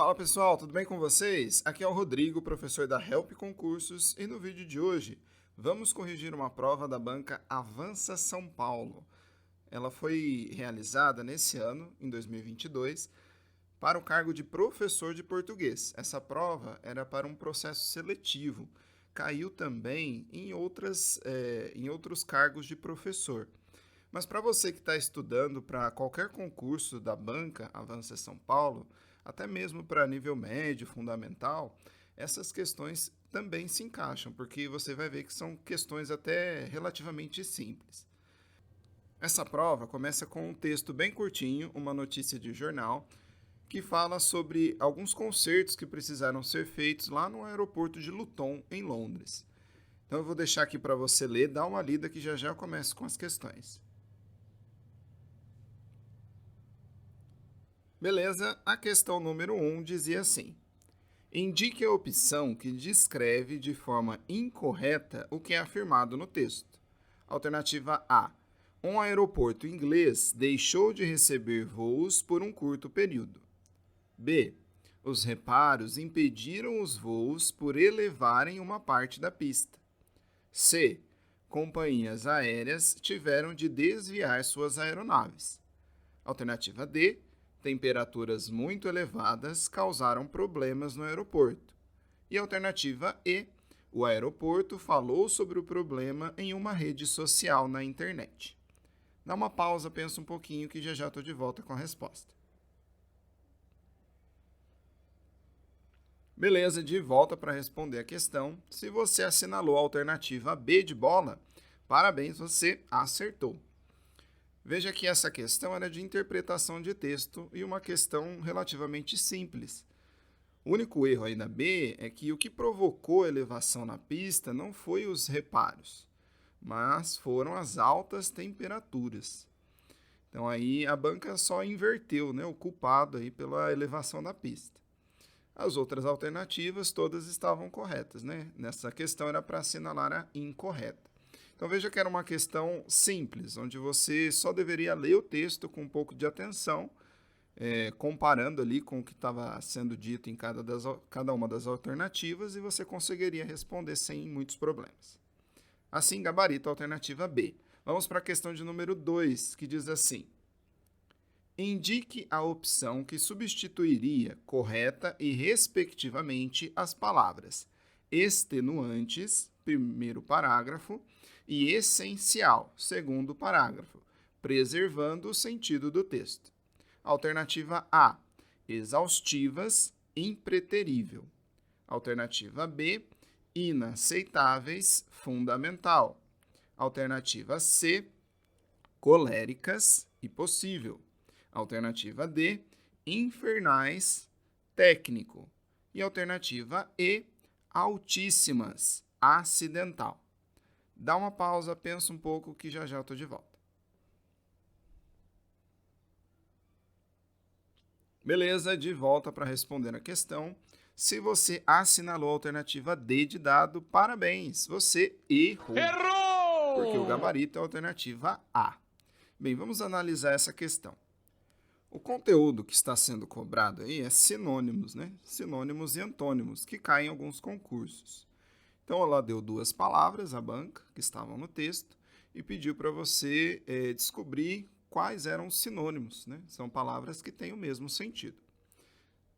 Fala pessoal, tudo bem com vocês? Aqui é o Rodrigo, professor da Help Concursos, e no vídeo de hoje vamos corrigir uma prova da banca Avança São Paulo. Ela foi realizada nesse ano, em 2022, para o cargo de professor de português. Essa prova era para um processo seletivo, caiu também em outros cargos de professor. Mas para você que está estudando para qualquer concurso da banca Avança São Paulo, até mesmo para nível médio, fundamental, essas questões também se encaixam, porque você vai ver que são questões até relativamente simples. Essa prova começa com um texto bem curtinho, uma notícia de jornal, que fala sobre alguns consertos que precisaram ser feitos lá no aeroporto de Luton, em Londres. Então eu vou deixar aqui para você ler, dá uma lida que já já eu começo com as questões. Beleza, a questão número 1 dizia assim: indique a opção que descreve de forma incorreta o que é afirmado no texto. Alternativa A: um aeroporto inglês deixou de receber voos por um curto período. B: os reparos impediram os voos por elevarem uma parte da pista. C: companhias aéreas tiveram de desviar suas aeronaves. Alternativa D: temperaturas muito elevadas causaram problemas no aeroporto. E alternativa E: o aeroporto falou sobre o problema em uma rede social na internet. Dá uma pausa, pensa um pouquinho que já estou de volta com a resposta. Beleza, de volta para responder a questão. Se você assinalou a alternativa B de bola, parabéns, você acertou. Veja que essa questão era de interpretação de texto e uma questão relativamente simples. O único erro aí na B é que o que provocou a elevação na pista não foi os reparos, mas foram as altas temperaturas. Então aí a banca só inverteu, o culpado aí pela elevação da pista. As outras alternativas todas estavam corretas, Nessa questão era para assinalar a incorreta. Então veja que era uma questão simples, onde você só deveria ler o texto com um pouco de atenção, comparando ali com o que estava sendo dito em cada uma das alternativas, e você conseguiria responder sem muitos problemas. Assim, gabarito a alternativa B. Vamos para a questão de número 2, que diz assim: indique a opção que substituiria correta e respectivamente as palavras extenuantes, primeiro parágrafo, e essencial, segundo parágrafo, preservando o sentido do texto. Alternativa A: exaustivas, impreterível. Alternativa B: inaceitáveis, fundamental. Alternativa C: coléricas e possível. Alternativa D: infernais, técnico. E alternativa E: altíssimas, acidental. Dá uma pausa, pensa um pouco que já já estou de volta. Beleza, de volta para responder a questão. Se você assinalou a alternativa D de dado, parabéns, você errou. Errou! Porque o gabarito é a alternativa A. Bem, vamos analisar essa questão. O conteúdo que está sendo cobrado aí é sinônimos, Sinônimos e antônimos, que caem em alguns concursos. Então, ela deu duas palavras, a banca, que estavam no texto, e pediu para você descobrir quais eram os sinônimos, São palavras que têm o mesmo sentido.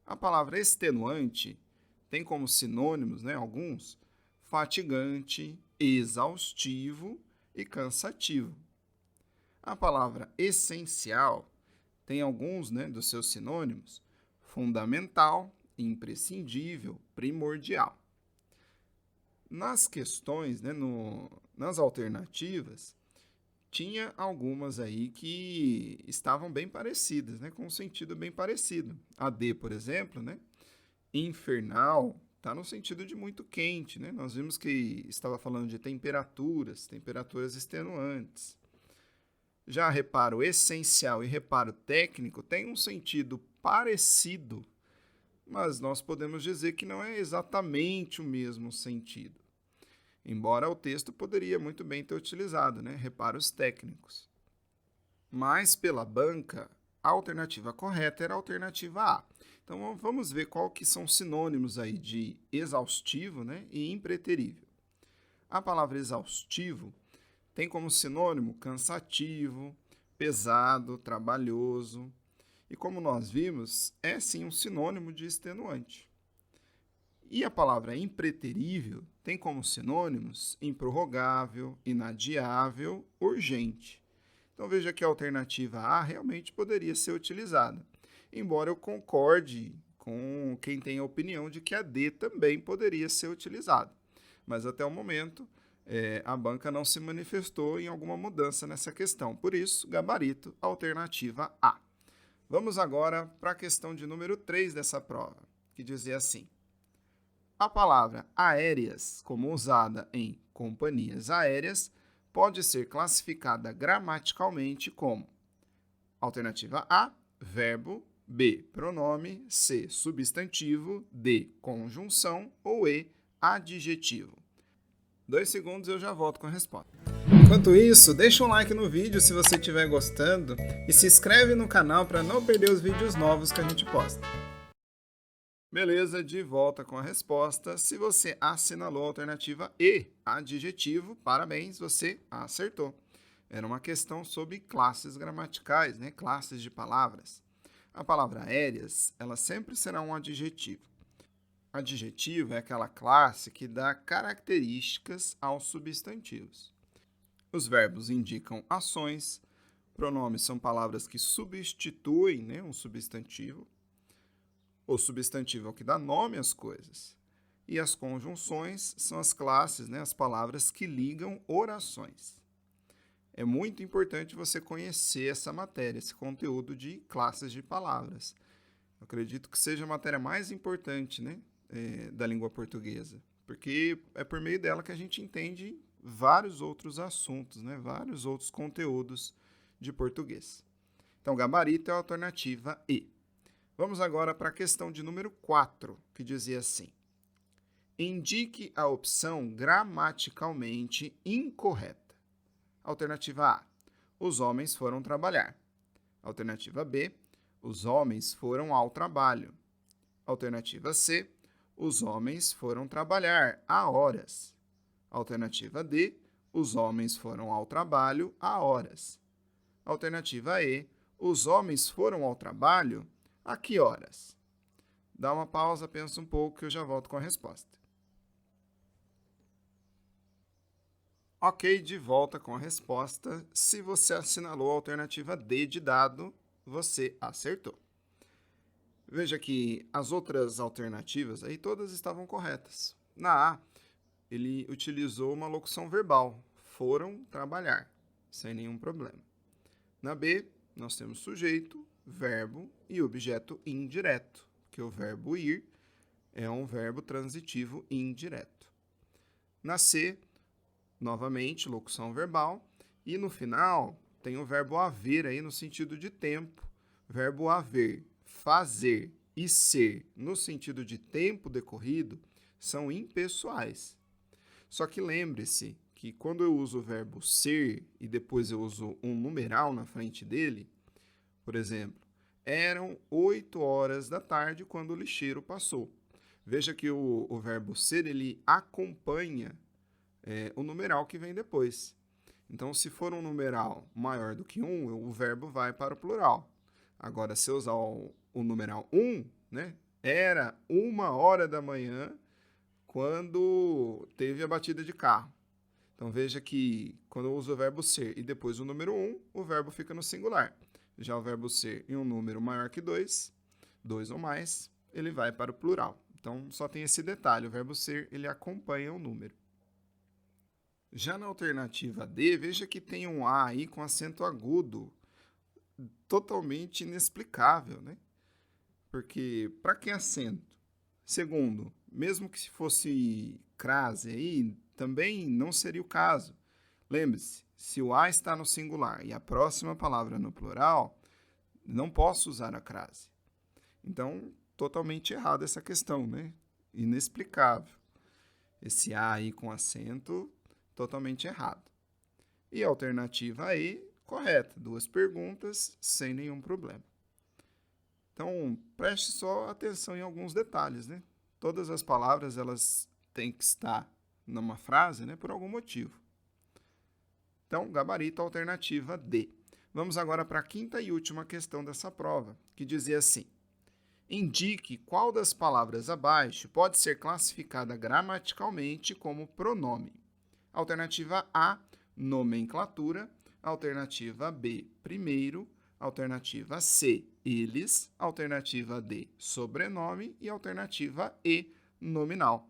A palavra extenuante tem como sinônimos, alguns, fatigante, exaustivo e cansativo. A palavra essencial tem alguns dos seus sinônimos, fundamental, imprescindível, primordial. Nas questões, nas alternativas, tinha algumas aí que estavam bem parecidas, com um sentido bem parecido. A D, por exemplo, infernal, está no sentido de muito quente, Nós vimos que estava falando de temperaturas extenuantes. Já reparo essencial e reparo técnico tem um sentido parecido, mas nós podemos dizer que não é exatamente o mesmo sentido. Embora o texto poderia muito bem ter utilizado, reparos técnicos. Mas pela banca, a alternativa correta era a alternativa A. Então, vamos ver qual que são sinônimos aí de exaustivo, né, e impreterível. A palavra exaustivo tem como sinônimo cansativo, pesado, trabalhoso. E como nós vimos, é sim um sinônimo de extenuante. E a palavra impreterível tem como sinônimos improrrogável, inadiável, urgente. Então veja que a alternativa A realmente poderia ser utilizada, embora eu concorde com quem tem a opinião de que a D também poderia ser utilizada. Mas até o momento, a banca não se manifestou em alguma mudança nessa questão. Por isso, gabarito, alternativa A. Vamos agora para a questão de número 3 dessa prova, que dizia assim: a palavra aéreas, como usada em companhias aéreas, pode ser classificada gramaticalmente como: alternativa A, verbo, B, pronome, C, substantivo, D, conjunção ou E, adjetivo. 2 segundos e eu já volto com a resposta. Enquanto isso, deixa um like no vídeo se você estiver gostando e se inscreve no canal para não perder os vídeos novos que a gente posta. Beleza, de volta com a resposta. Se você assinalou a alternativa E, adjetivo, parabéns, você acertou. Era uma questão sobre classes gramaticais, né? Classes de palavras. A palavra aéreas, ela sempre será um adjetivo. Adjetivo é aquela classe que dá características aos substantivos. Os verbos indicam ações, pronomes são palavras que substituem, né, um substantivo. O substantivo é o que dá nome às coisas. E as conjunções são as classes, né, as palavras que ligam orações. É muito importante você conhecer essa matéria, esse conteúdo de classes de palavras. Eu acredito que seja a matéria mais importante, né, da língua portuguesa, porque é por meio dela que a gente entende vários outros assuntos, né, vários outros conteúdos de português. Então, gabarito é a alternativa E. Vamos agora para a questão de número 4, que dizia assim: indique a opção gramaticalmente incorreta. Alternativa A, os homens foram trabalhar. Alternativa B, os homens foram ao trabalho. Alternativa C, os homens foram trabalhar há horas. Alternativa D, os homens foram ao trabalho há horas. Alternativa E, os homens foram ao trabalho a que horas? Dá uma pausa, pensa um pouco que eu já volto com a resposta. Ok, de volta com a resposta. Se você assinalou a alternativa D de dado, você acertou. Veja que as outras alternativas aí todas estavam corretas. Na A, ele utilizou uma locução verbal, foram trabalhar, sem nenhum problema. Na B, nós temos sujeito, verbo e objeto indireto, que o verbo ir é um verbo transitivo indireto. Na C, novamente, locução verbal, e no final tem o verbo haver aí no sentido de tempo, verbo haver, fazer e ser no sentido de tempo decorrido são impessoais. Só que lembre-se que quando eu uso o verbo ser e depois eu uso um numeral na frente dele, por exemplo, eram 8 horas da tarde quando o lixeiro passou. Veja que o verbo ser, ele acompanha o numeral que vem depois. Então, se for um numeral maior do que 1, o verbo vai para o plural. Agora, se eu usar o numeral 1, né, era 1h da manhã quando teve a batida de carro. Então, veja que quando eu uso o verbo ser e depois o número 1, o verbo fica no singular. Já o verbo ser em um número maior que 2, 2 ou mais, ele vai para o plural. Então, só tem esse detalhe, o verbo ser, ele acompanha o número. Já na alternativa D, veja que tem um A aí com acento agudo, totalmente inexplicável, né? Porque, para que acento? Segundo, mesmo que se fosse crase aí, também não seria o caso. Lembre-se, se o A está no singular e a próxima palavra no plural, não posso usar a crase. Então, totalmente errada essa questão, né? Inexplicável. Esse A aí com acento, totalmente errado. E a alternativa E, correta. 2 perguntas, sem nenhum problema. Então, preste só atenção em alguns detalhes, né? Todas as palavras elas têm que estar numa frase, né, por algum motivo. Então, gabarito, alternativa D. Vamos agora para a quinta e última questão dessa prova, que dizia assim: indique qual das palavras abaixo pode ser classificada gramaticalmente como pronome. Alternativa A, nomenclatura. Alternativa B, primeiro. Alternativa C, eles. Alternativa D, sobrenome. E alternativa E, nominal.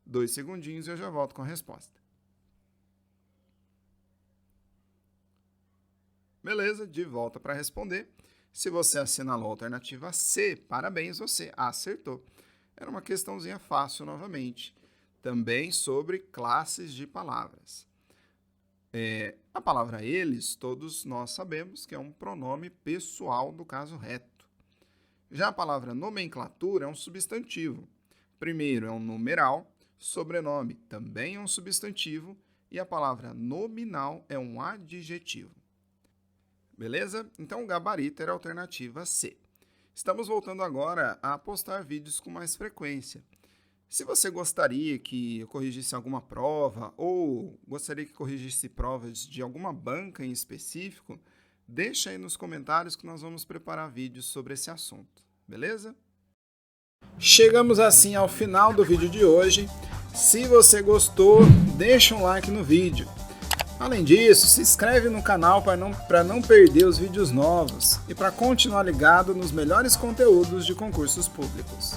2 segundinhos e eu já volto com a resposta. Beleza, de volta para responder. Se você assinalou a alternativa C, parabéns, você acertou. Era uma questãozinha fácil novamente. Também sobre classes de palavras. A palavra eles, todos nós sabemos que é um pronome pessoal do caso reto. Já a palavra nomenclatura é um substantivo. Primeiro é um numeral, sobrenome também é um substantivo e a palavra nominal é um adjetivo. Beleza? Então, o gabarito era a alternativa C. Estamos voltando agora a postar vídeos com mais frequência. Se você gostaria que eu corrigisse alguma prova ou gostaria que corrigisse provas de alguma banca em específico, deixa aí nos comentários que nós vamos preparar vídeos sobre esse assunto. Beleza? Chegamos assim ao final do vídeo de hoje. Se você gostou, deixa um like no vídeo. Além disso, se inscreve no canal para não perder os vídeos novos e para continuar ligado nos melhores conteúdos de concursos públicos.